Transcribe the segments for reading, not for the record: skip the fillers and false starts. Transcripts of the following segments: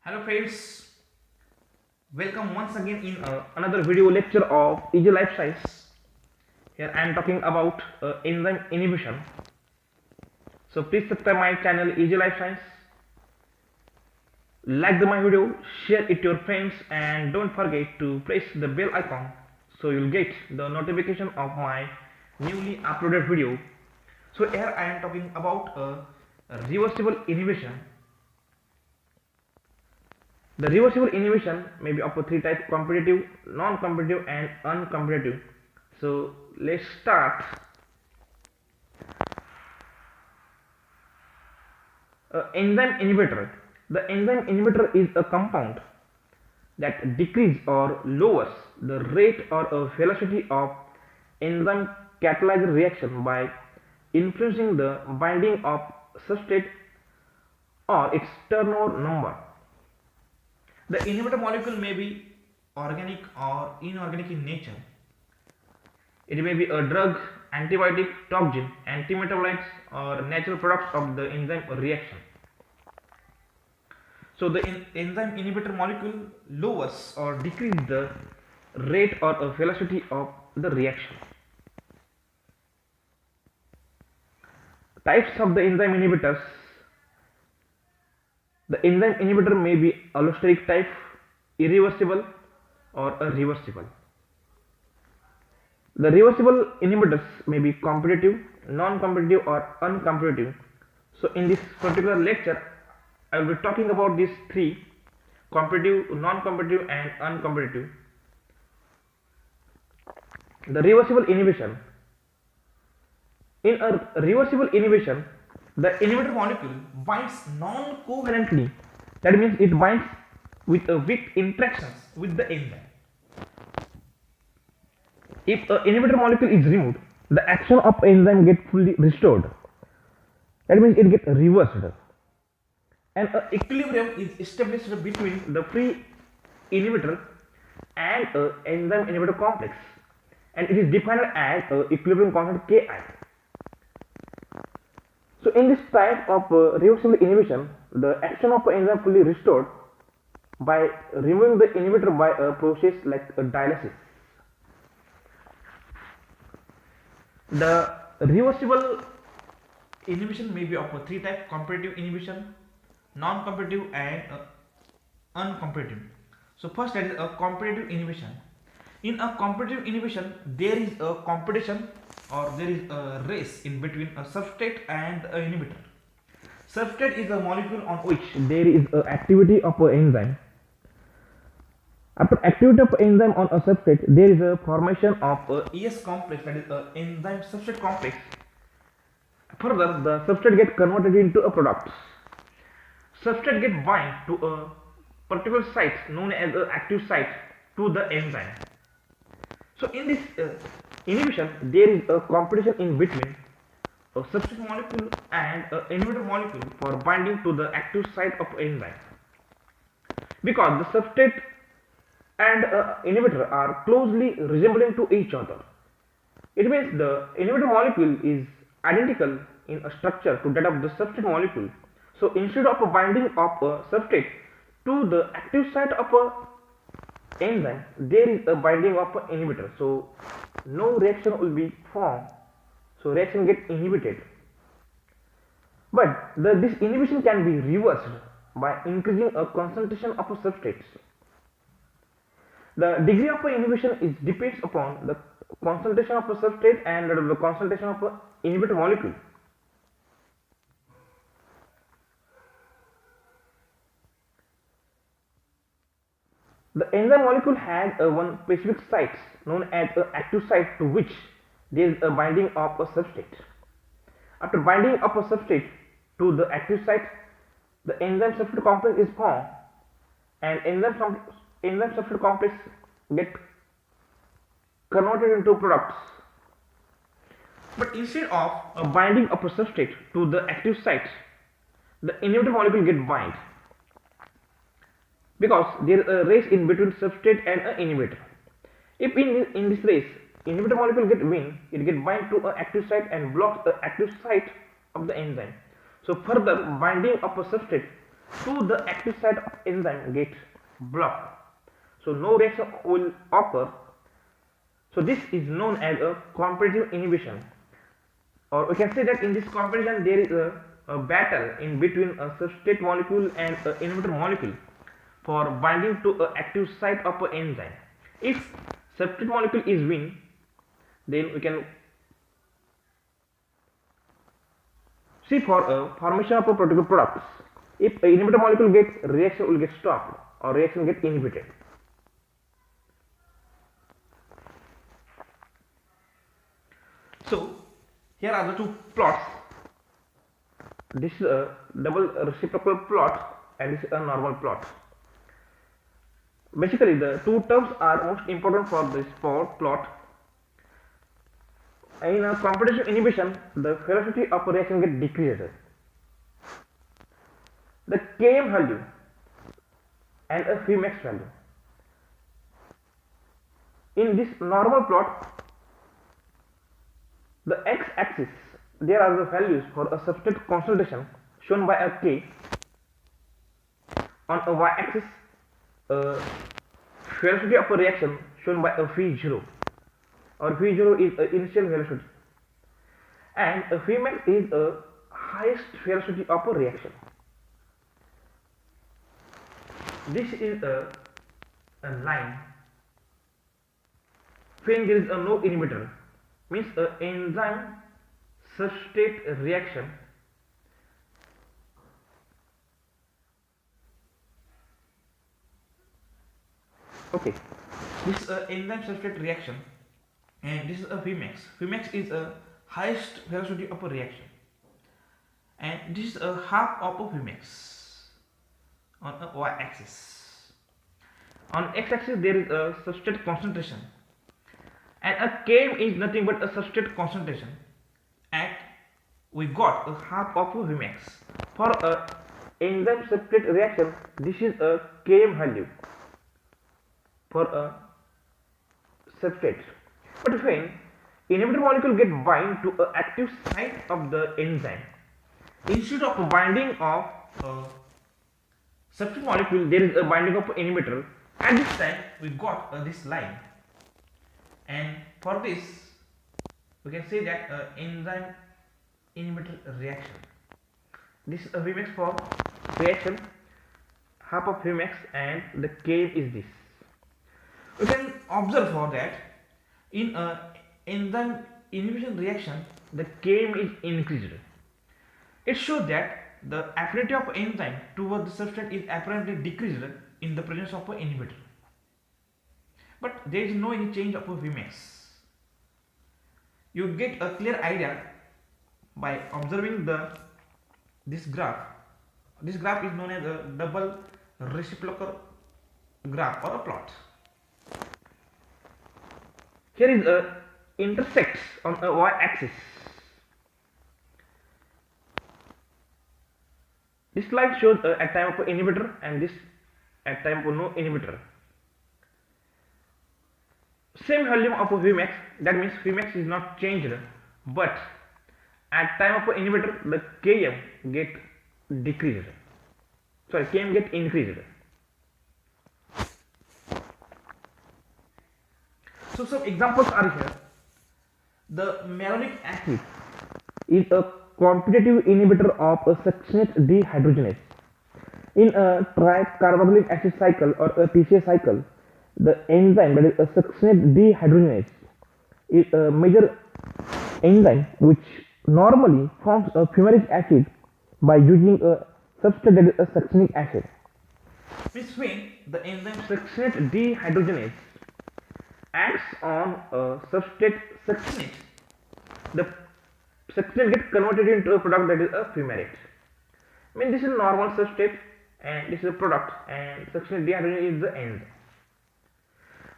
Hello friends, welcome once again in another video lecture of Easy Life Science. Here I am talking about enzyme inhibition. So please subscribe my channel Easy Life Science. Like my video, share it to your friends and don't forget to press the bell icon so you'll get the notification of my newly uploaded video. So here I am talking about reversible inhibition. The reversible inhibition may be of three types: competitive, non-competitive and uncompetitive. So let's start. Enzyme inhibitor. The enzyme inhibitor is a compound that decreases or lowers the rate or velocity of enzyme catalyzed reaction by influencing the binding of substrate or its turnover number. The inhibitor molecule may be organic or inorganic in nature. It may be a drug, antibiotic, toxin, antimetabolites, or natural products of the enzyme reaction. So the enzyme inhibitor molecule lowers or decreases the rate or velocity of the reaction. Types of the enzyme inhibitors. The enzyme inhibitor may be allosteric type, irreversible or a reversible. The reversible inhibitors may be competitive, non-competitive or uncompetitive. So in this particular lecture, I will be talking about these three: competitive, non-competitive and uncompetitive. The reversible inhibition. In a reversible inhibition, the inhibitor molecule binds non-covalently. That means it binds with weak interactions with the enzyme. If an inhibitor molecule is removed, the action of enzyme gets fully restored. That means it gets reversed. And an equilibrium is established between the free inhibitor and enzyme inhibitor complex. And it is defined as equilibrium constant Ki. So in this type of reversible inhibition, the action of an enzyme fully restored by removing the inhibitor by a process like a dialysis. The reversible inhibition may be of three types: competitive inhibition, non-competitive and uncompetitive. So first, that is a competitive inhibition. In a competitive inhibition, there is a competition or there is a race in between a substrate and an inhibitor. Substrate is a molecule on which there is a activity of an enzyme. After activity of enzyme on a substrate, there is a formation of a ES complex, that is a enzyme substrate complex. Further, the substrate gets converted into a product. Substrate gets bind to a particular site known as an active site to the enzyme. So in this inhibition, there is a competition in between a substrate molecule and an inhibitor molecule for binding to the active site of enzyme. Because the substrate and inhibitor are closely resembling to each other. It means the inhibitor molecule is identical in a structure to that of the substrate molecule. So instead of a binding of a substrate to the active site of a enzyme, there is a binding of an inhibitor. So no reaction will be formed. So reaction gets inhibited. But this inhibition can be reversed by increasing a concentration of a substrate. The degree of inhibition is depends upon the concentration of a substrate and the concentration of a inhibitor molecule. The enzyme molecule has one specific site known as an active site to which there is a binding of a substrate. After binding of a substrate to the active site, the enzyme substrate complex is formed, and enzyme substrate complex get converted into products. But instead of a binding of a substrate to the active site, the inhibitor molecule get bind, because there is a race in between substrate and an inhibitor. If in this race inhibitor molecule get win, it get bind to an active site and blocks the active site of the enzyme. So further binding of a substrate to the active site of enzyme get blocked. So no reaction will occur. So this is known as a competitive inhibition, or we can say that in this competition there is a battle in between a substrate molecule and an inhibitor molecule for binding to an active site of an enzyme. If substrate molecule is win, then we can see for a formation of a particular products. If a inhibitor molecule gets, reaction will get stopped or reaction get inhibited. So here are the two plots. This is a double reciprocal plot and this is a normal plot. Basically the two terms are most important for this plot. In a competitive inhibition, the velocity of reaction gets decreased. The Km value and a Vmax value. In this normal plot, the x-axis, there are the values for a substrate concentration shown by a K. On a y-axis, velocity of a reaction shown by a V0, or V0 is a initial velocity, and a Vmax is a highest velocity of a reaction. This is a line when there is a no inhibitor, means a enzyme substrate reaction okay, this is a enzyme substrate reaction and this is a Vmax. Vmax is a highest velocity of a reaction and this is a half of a Vmax on a y-axis. On x-axis there is a substrate concentration and a Km is nothing but a substrate concentration and we got a half of a Vmax. For a enzyme substrate reaction, this is a Km value for a substrate. But when inhibitor molecule get bind to a active site of the enzyme, instead of binding of a substrate molecule, there is a binding of inhibitor. At this time, we got this line, and for this, we can say that enzyme inhibitor reaction. This is a Vmax for reaction, half of Vmax, and the K is this. We can observe for that in a enzyme inhibition reaction, the Km is increased. It shows that the affinity of enzyme towards the substrate is apparently decreased in the presence of an inhibitor. But there is no any change of a Vmax. You get a clear idea by observing this graph. This graph is known as a double reciprocal graph or a plot. Here is a intersects on a y-axis. This slide shows at time of inhibitor and this at time of no inhibitor. Same volume of Vmax, that means Vmax is not changed, but at time of inhibitor the Km get decreased. Sorry, Km get increased. So some examples are here. The malonic acid is a competitive inhibitor of a succinate dehydrogenase. In a tricarboxylic acid cycle or a TCA cycle, the enzyme, that is a succinate dehydrogenase, is a major enzyme which normally forms a fumaric acid by using a substrate that is a succinic acid. Which means the enzyme succinate dehydrogenase acts on a substrate succinate. The succinate gets converted into a product that is a fumarate. I mean, this is a normal substrate and this is a product, and succinate dehydrogenase is the enzyme.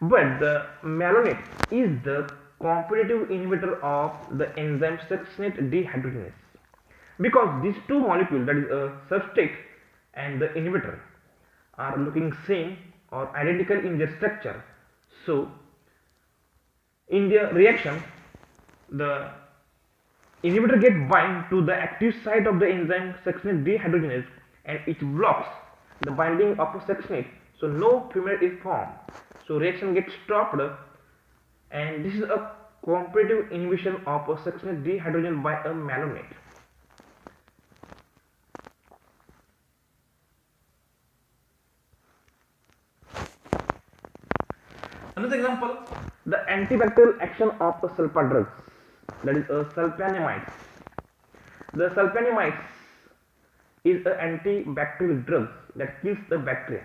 But the malonate is the competitive inhibitor of the enzyme succinate dehydrogenase, because these two molecules, that is a substrate and the inhibitor, are looking same or identical in their structure. So in the reaction, the inhibitor get bind to the active site of the enzyme succinate dehydrogenase and it blocks the binding of a succinate, so no fumarate is formed. So reaction gets stopped, and this is a competitive inhibition of a succinate dehydrogenase by a malonate. Another example, the antibacterial action of a sulfa drugs, that is a sulfonamides. The sulfonamides is an antibacterial drug that kills the bacteria.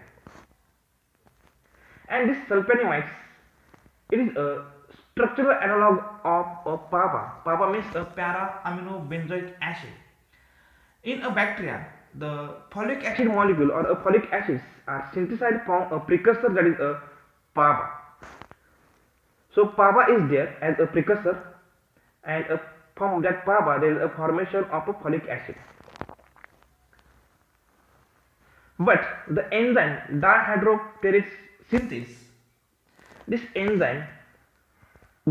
And this sulfonamides, it is a structural analog of a PABA. PABA means a para-aminobenzoic acid. In a bacteria, the folic acid molecule or a folic acids are synthesized from a precursor, that is a PABA. So PABA is there as a precursor, and from that PABA there is a formation of a folic acid. But the enzyme dihydroxysterase synthase, this enzyme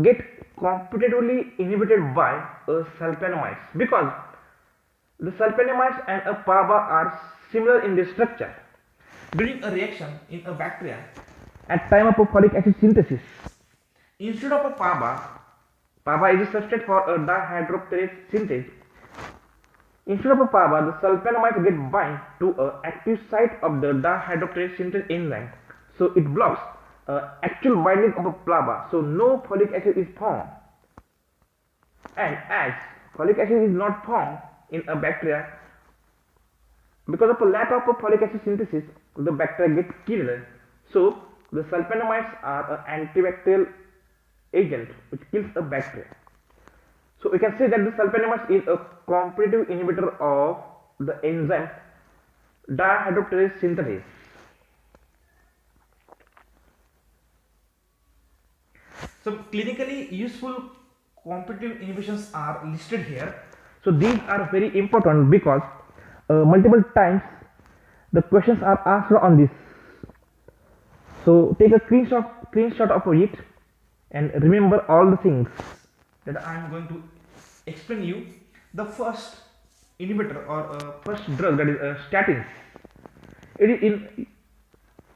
get competitively inhibited by a sulfonamides, because the sulfonamides and a PABA are similar in their structure. During a reaction in a bacteria at time of a folic acid synthesis, instead of a PABA is a substrate for a dihydroxysterase synthase. Instead of a PABA, the sulfonamides get bind to a active site of the dihydroxysterase synthase enzyme, so it blocks actual binding of a PABA, so no folic acid is formed. And as folic acid is not formed in a bacteria, because of a lack of a folic acid synthesis, the bacteria get killed. So the sulfonamides are an antibacterial agent which kills a bacteria. So we can say that the sulfonamides is a competitive inhibitor of the enzyme dihydroxysterase synthase. So clinically useful competitive inhibitions are listed here. So these are very important because multiple times the questions are asked on this. So take a screenshot of it and remember all the things that I am going to explain you. The first inhibitor or first drug, that is statins. It is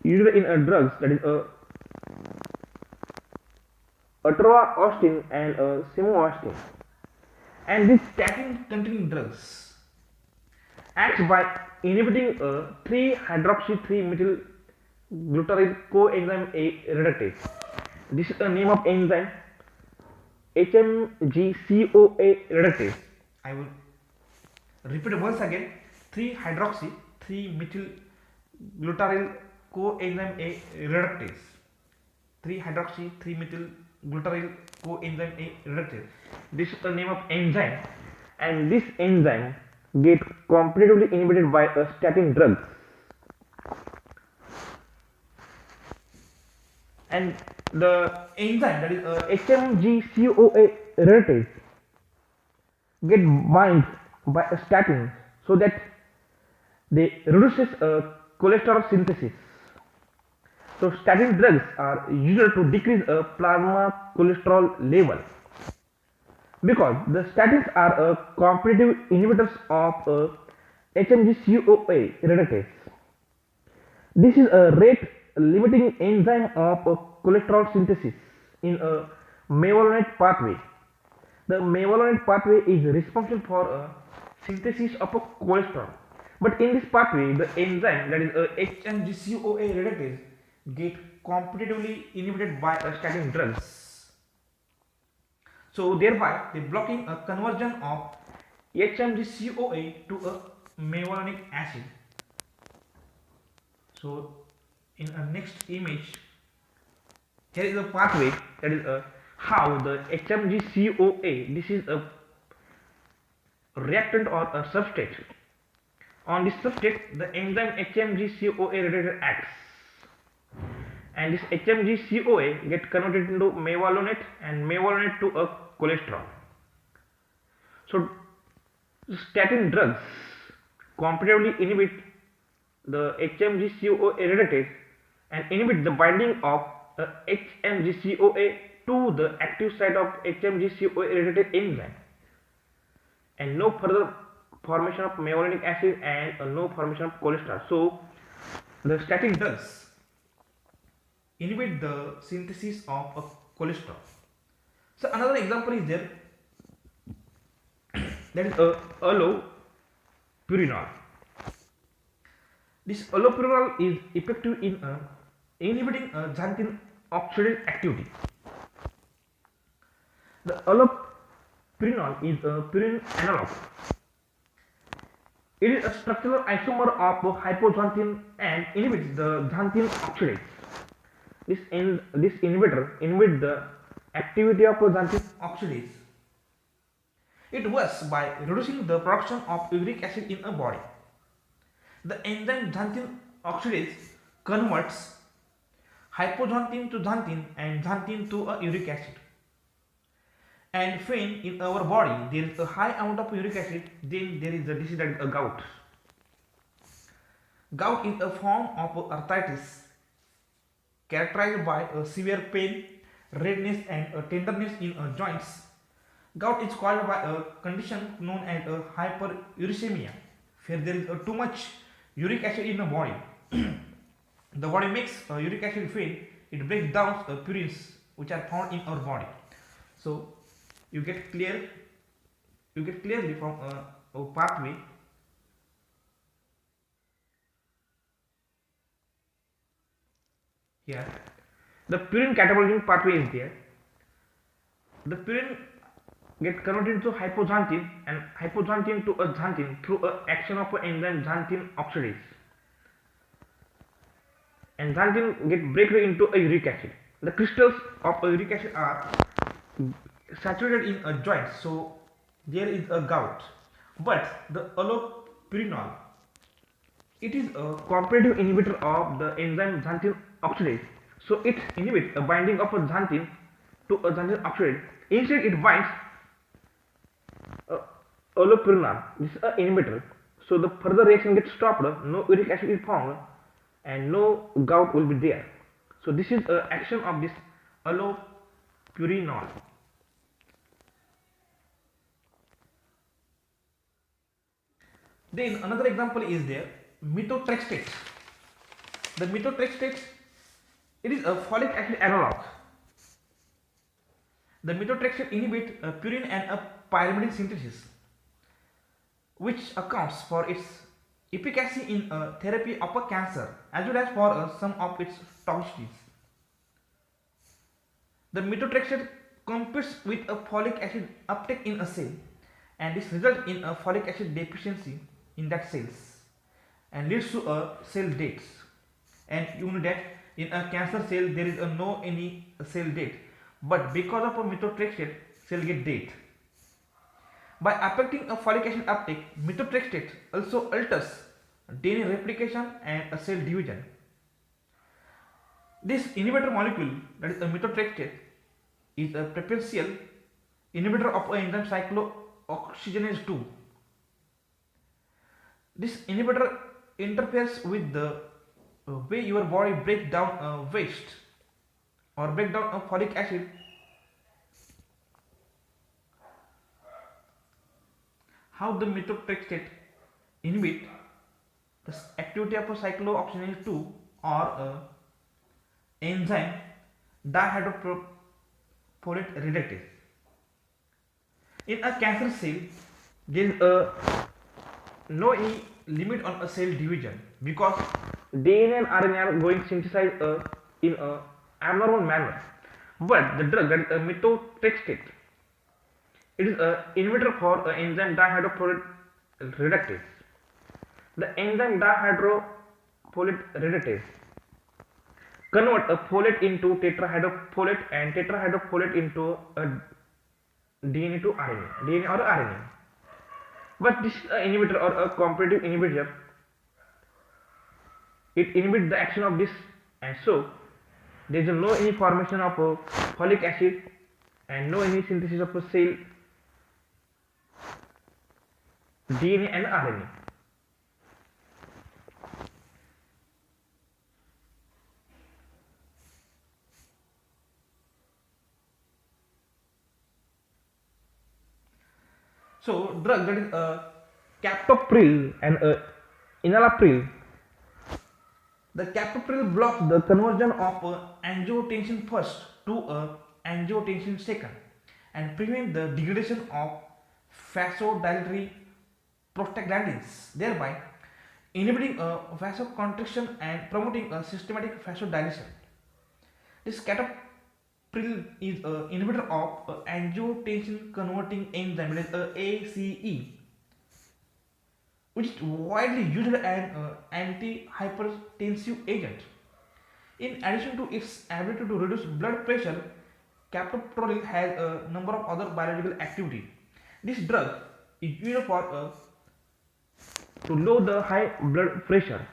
usually in drugs, that is atorvastatin and simvastatin. And these statin containing drugs acts by inhibiting 3-hydroxy-3-methyl glutaryl coenzyme A reductase. This is the name of enzyme, HMG-CoA reductase. I will repeat it once again, 3-hydroxy-3-methyl glutaryl coenzyme A reductase. 3-hydroxy-3-methyl glutaryl coenzyme A reductase. This is the name of enzyme, and this enzyme get competitively inhibited by a statin drug. And the enzyme, that is HMG-CoA reductase, get bind by a statin, so that they reduces cholesterol synthesis. So statin drugs are used to decrease a plasma cholesterol level, because the statins are competitive inhibitors of HMG-CoA reductase. This is a rate limiting enzyme of cholesterol synthesis in a mevalonate pathway. The mevalonate pathway is responsible for synthesis of a cholesterol, but in this pathway the enzyme, that is HMG-CoA reductase, get competitively inhibited by statin drugs. So thereby they blocking a conversion of HMG-CoA to a mevalonic acid. So in a next image, here is a pathway, that is how the HMG-CoA, this is a reactant or a substrate. On this substrate, the enzyme HMG-CoA reductase acts, and this HMG-CoA get converted into mevalonate and mevalonate to a cholesterol. So statin drugs competitively inhibit the HMG-CoA reductase and inhibit the binding of HMG-CoA to the active site of HMG-CoA reductase enzyme, and no further formation of malonic acid and no formation of cholesterol. So the statin drugs inhibit the synthesis of a cholesterol. So another example is there, that is allopurinol. This allopurinol is effective in inhibiting xanthine oxidase activity. The allopurinol is a purine analog. It is a structural isomer of hypoxanthine and inhibits the xanthine oxidase. This inhibitor inhibits the activity of xanthine oxidase. It works by reducing the production of uric acid in a body. The enzyme xanthine oxidase converts hypoxanthine to xanthine and xanthine to a uric acid. And when in our body there is a high amount of uric acid, then there is a disease, that is a gout. Gout is a form of arthritis characterized by a severe pain, redness and tenderness in joints. Gout is caused by a condition known as hyperuricemia, where there is too much uric acid in the body. The body makes uric acid when it breaks down purines which are found in our body. So you get clearly from a pathway. Here the purine catabolism pathway is there. The purine get converted into hypoxanthine and hypoxanthine to a xanthine through action of enzyme xanthine oxidase. And xanthine get breakdown into a uric acid. The crystals of uric acid are saturated in a joint, so there is a gout. But the allopurinol, it is a competitive inhibitor of the enzyme xanthine oxidase. So it inhibits a binding of a xanthine to a xanthine oxidase. Instead, it binds allopurinol. This is an inhibitor. So the further reaction gets stopped. No uric acid is formed, and no gout will be there. So this is action of this allopurinol. Then another example is there, methotrexate. The methotrexate, it is a folic acid analog. The methotrexate inhibits purine and pyrimidine synthesis, which accounts for its efficacy in therapy of a cancer as well as for some of its toxicities. The methotrexate competes with a folic acid uptake in a cell, and this results in a folic acid deficiency in that cells and leads to a cell death. And you know that in a cancer cell there is no any cell death, but because of a methotrexate cell get dead. By affecting a folic acid uptake, methotrexate also alters DNA replication and a cell division. This inhibitor molecule, that is a methotrexate, is a preferential inhibitor of enzyme cyclooxygenase 2. This inhibitor interferes with the way your body breaks down waste or break down a folic acid. How the methotrexate inhibit the activity of a cyclooxygenase 2 or enzyme dihydrofolate reductase. In a cancer cell, there is no any limit on a cell division because DNA and RNA are going synthesized in a abnormal manner. But the drug, that is a methotrexate, it is an inhibitor for enzyme dihydrofolate reductase. The enzyme dihydrofolate reductase convert a folate into tetrahydrofolate and tetrahydrofolate into a DNA to RNA, DNA or RNA. But this inhibitor or a competitive inhibitor, it inhibits the action of this, and so there is no any formation of folic acid and no any synthesis of a cell DNA and RNA. so drug, that is captopril and enalapril. The captopril blocks the conversion of angiotensin first to angiotensin second and prevent the degradation of vasodilatory prostaglandins, thereby inhibiting vasoconstriction and promoting a systematic vasodilation. This captopril is an inhibitor of angiotensin converting enzyme, that is ACE, which is widely used as an antihypertensive agent. In addition to its ability to reduce blood pressure, captopril has a number of other biological activity. This drug is used for to lower the high blood pressure.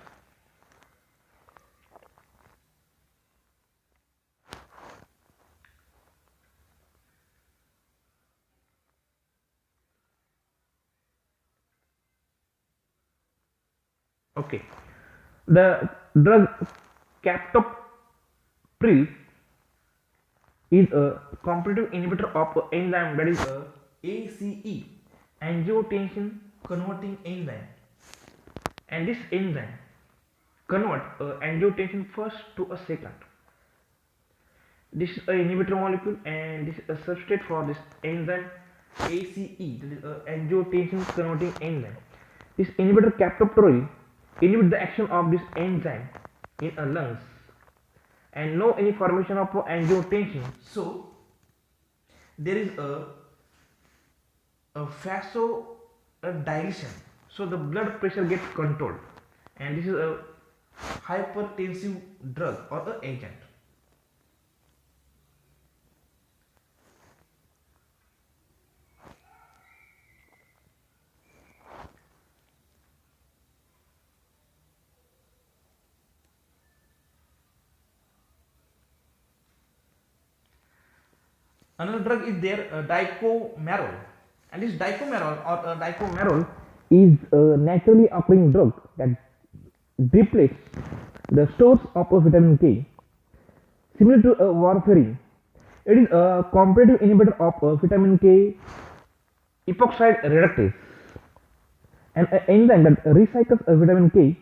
Okay, the drug captopril is a competitive inhibitor of enzyme, that is ACE, angiotensin converting enzyme, and this enzyme convert angiotensin first to a second. This is an inhibitor molecule and this is a substrate for this enzyme ACE, that is angiotensin converting enzyme. This inhibitor captopril inhibit the action of this enzyme in a lungs and no any formation of angiotensin. So there is a vasodilation, so the blood pressure gets controlled, and this is a hypertensive drug or a agent. Another drug is there, dicomarol, and this dicomarol or Dicomarol is a naturally occurring drug that depletes the stores of a vitamin K, similar to a warfarin. It is a competitive inhibitor of vitamin K epoxide reductase, an enzyme that recycles vitamin K,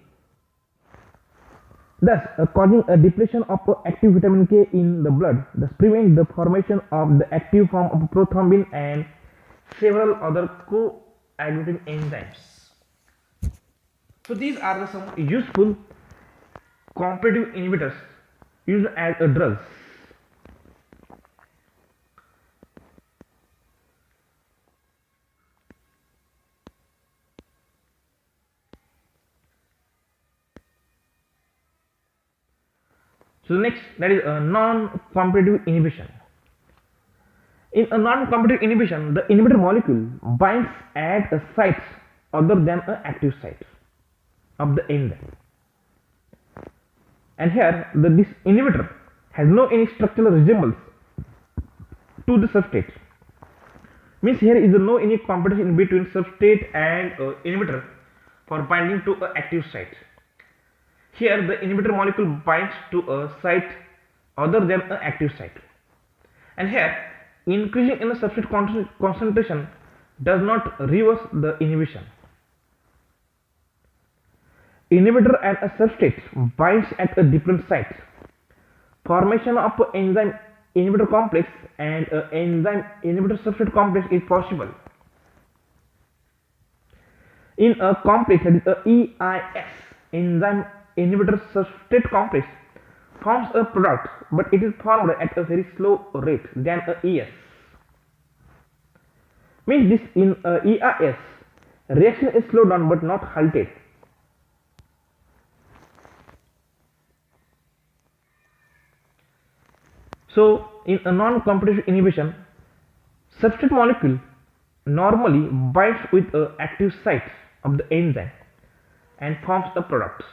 thus causing a depletion of active vitamin K in the blood, thus prevents the formation of the active form of prothrombin and several other coagulating enzymes. So these are the some Useful competitive inhibitors used as drugs. So the next, that is a non-competitive inhibition. In a non-competitive inhibition, the inhibitor molecule binds at sites other than an active site of the enzyme. And here, this inhibitor has no any structural resemblance to the substrate. Means here is no any competition between substrate and inhibitor for binding to an active site. Here the inhibitor molecule binds to a site other than an active site, and here increasing in the substrate concentration does not reverse the inhibition. Inhibitor and a substrate binds at a different site. Formation of enzyme inhibitor complex and enzyme inhibitor substrate complex is possible. In a complex, that is a EIS, enzyme inhibitor substrate complex forms a product, but it is formed at a very slow rate than a ES. Means this in EIS reaction is slowed down but not halted. So in a non-competitive inhibition, substrate molecule normally binds with active sites of the enzyme and forms the products.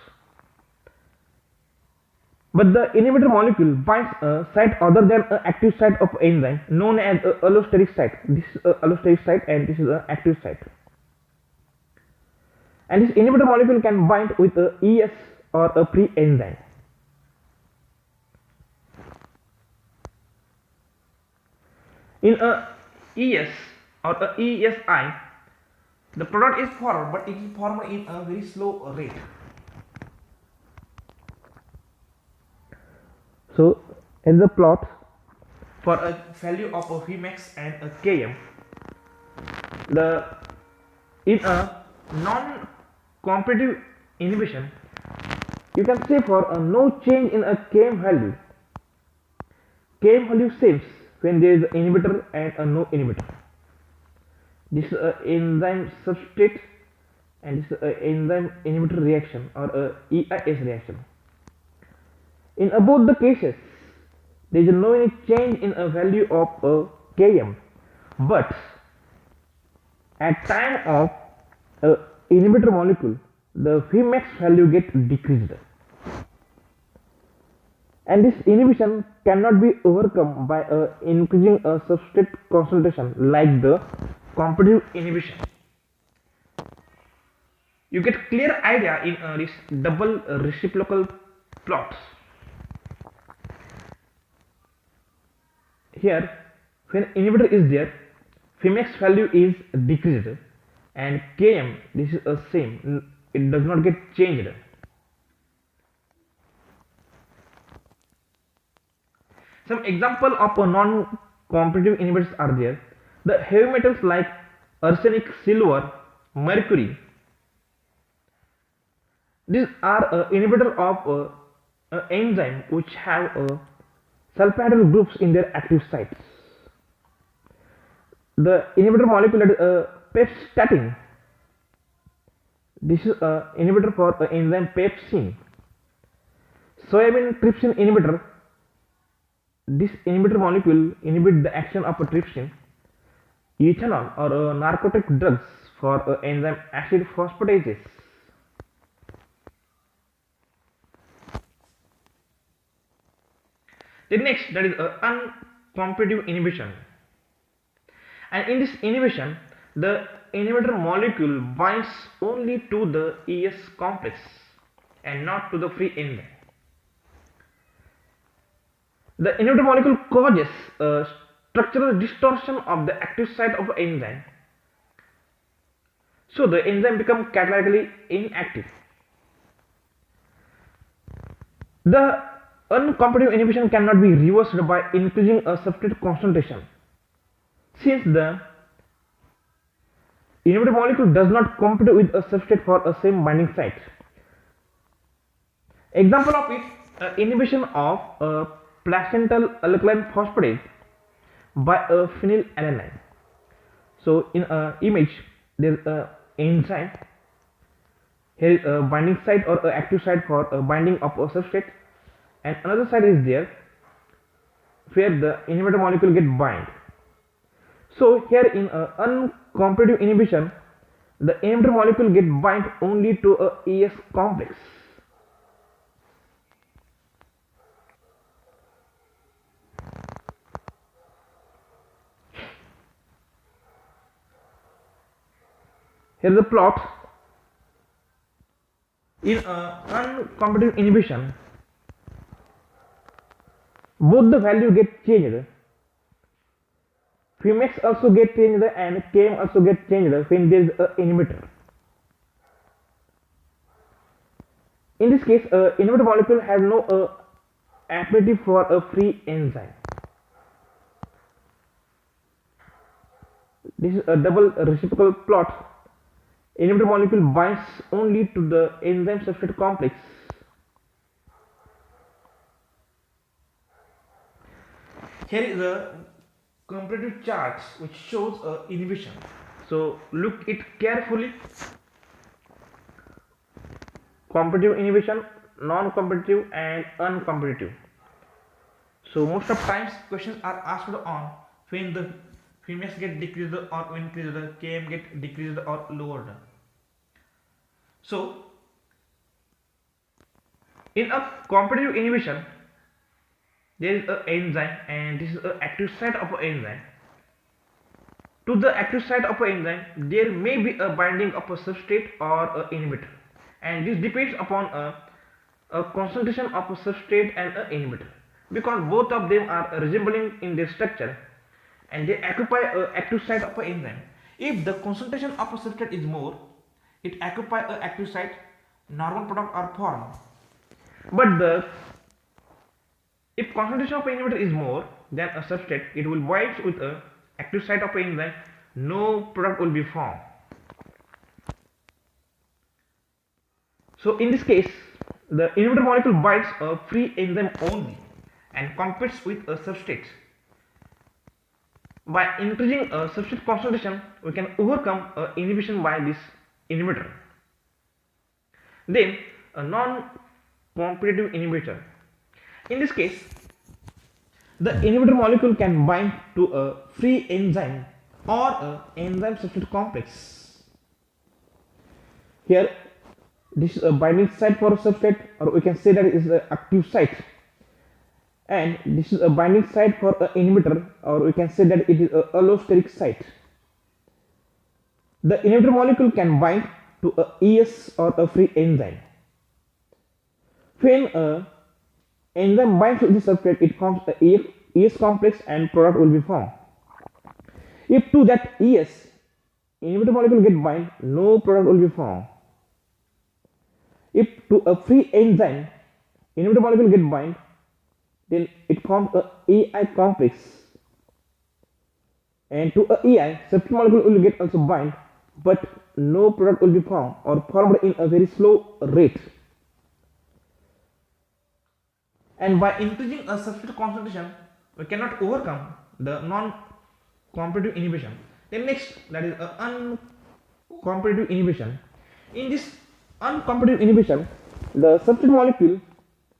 But the inhibitor molecule binds a site other than an active site of enzyme known as a allosteric site. This is a allosteric site and this is an active site. And this inhibitor molecule can bind with a ES or a pre-enzyme. In a ES or a ESI, The product is formed, but it is formed in a very slow rate. So in the plot For a value of a Vmax and a Km, the in a non-competitive inhibition, you can say for a no change in a Km value. Km value same when there is an inhibitor and a no inhibitor. This is a enzyme substrate and this is a enzyme inhibitor reaction or a EIS reaction. In both the cases, there is no any change in a value of a Km, but at time of a inhibitor molecule, the Vmax value gets decreased, and this inhibition cannot be overcome by increasing a substrate concentration like the competitive inhibition. You get clear idea in this double reciprocal plots. Here, when inhibitor is there, Vmax value is decreased, and Km this is the same. It does not get changed. Some example of non-competitive inhibitors are there. The heavy metals like arsenic, silver, mercury. These are inhibitor of enzyme which have sulfhydryl groups in their active sites. The inhibitor molecule is pepstatin. This is inhibitor for enzyme pepsin. Soybean trypsin inhibitor. This inhibitor molecule inhibits the action of a trypsin. Ethanol or narcotic drugs for enzyme acid phosphatase. The next, that is uncompetitive inhibition. And in this inhibition, the inhibitor molecule binds only to the ES complex and not to the free enzyme. The inhibitor molecule causes a structural distortion of the active site of the enzyme. So the enzyme becomes catalytically inactive. The uncompetitive inhibition cannot be reversed by increasing a substrate concentration, since the inhibitor molecule does not compete with a substrate for a same binding site. Example of it, inhibition of a placental alkaline phosphatase by a phenylalanine. So in a image there is a enzyme. Here is a binding site or a active site for a binding of a substrate, and another site is there where the inhibitor molecule get bind. So here in uncompetitive inhibition, the inhibitor molecule get bind only to a ES complex. Here is the plot. In uncompetitive inhibition, both the value get changed. Vmax also get changed and Km also get changed when there is an inhibitor. In this case, inhibitor molecule has no affinity for a free enzyme. This is a double reciprocal plot. Inhibitor molecule binds only to the enzyme substrate complex. here is a comparative chart which shows inhibition. So look it carefully. Competitive inhibition, non-competitive and uncompetitive. So most of times questions are asked on when the Vmax get decreased or increased, Km get decreased or lowered. So In a competitive inhibition, there is an enzyme and this is an active site of an enzyme. To the active site of an enzyme, there may be a binding of a substrate or an inhibitor, and this depends upon a concentration of a substrate and an inhibitor, because both of them are resembling in their structure and they occupy an active site of an enzyme. If the concentration of a substrate is more, it occupies a active site, normal product are formed. But the if concentration of an inhibitor is more than a substrate, it will bind with a active site of an enzyme, no product will be formed. So in this case, the inhibitor molecule binds a free enzyme only and competes with a substrate. By increasing a substrate concentration, we can overcome inhibition by this inhibitor. Then a non-competitive inhibitor. In this case, the inhibitor molecule can bind to a free enzyme or a enzyme substrate complex. Here, this is a binding site for a substrate, or we can say that it is an active site. And this is a binding site for an inhibitor, or we can say that it is an allosteric site. The inhibitor molecule can bind to a ES or a free enzyme. When a enzyme binds to this substrate, it forms a ES complex and product will be formed. If to that ES inhibitor molecule get bind, no product will be formed. If to a free enzyme inhibitor molecule get bind, then it forms a EI complex, and to a EI substrate molecule will get also bind, but no product will be formed or formed in a very slow rate. And by increasing a substrate concentration, we cannot overcome the non-competitive inhibition. Then next, that is uncompetitive inhibition. In this uncompetitive inhibition, the substrate molecule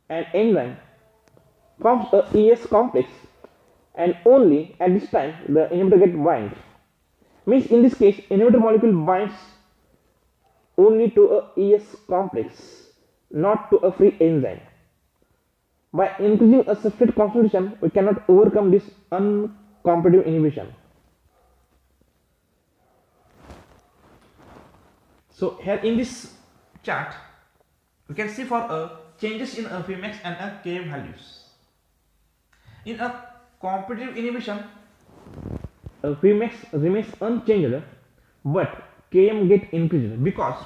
and enzyme forms a ES complex, and only at this time the inhibitor gets bind. Means in this case, inhibitor molecule binds only to a ES complex, not to a free enzyme. By increasing a substrate concentration, we cannot overcome this uncompetitive inhibition. So here in this chart, we can see for changes in a Vmax and a Km values. In a competitive inhibition, Vmax remains unchanged, but Km get increased because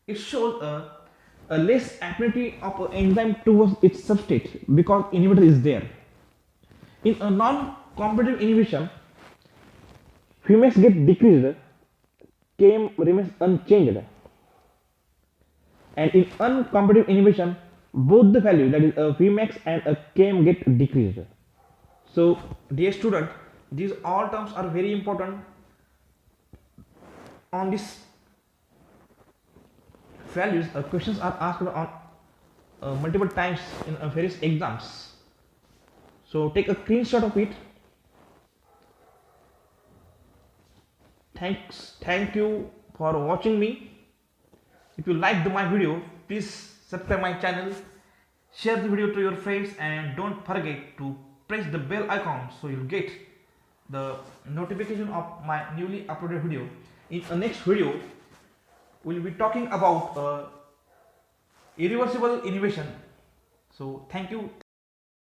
it shows a less affinity of an enzyme towards its substrate because inhibitor is there. In a non-competitive inhibition, Vmax get decreased, Km remains unchanged. And in uncompetitive inhibition, both the value, that is Vmax and Km get decreased. So dear student, these all terms are very important on this values. Questions are asked on multiple times in various exams. So take a screenshot of it. Thank you for watching me. If you liked my video, please subscribe my channel, share the video to your friends, and don't forget to press the bell icon so you'll get the notification of my newly uploaded video. In the next video, we'll be talking about irreversible inhibition. So thank you.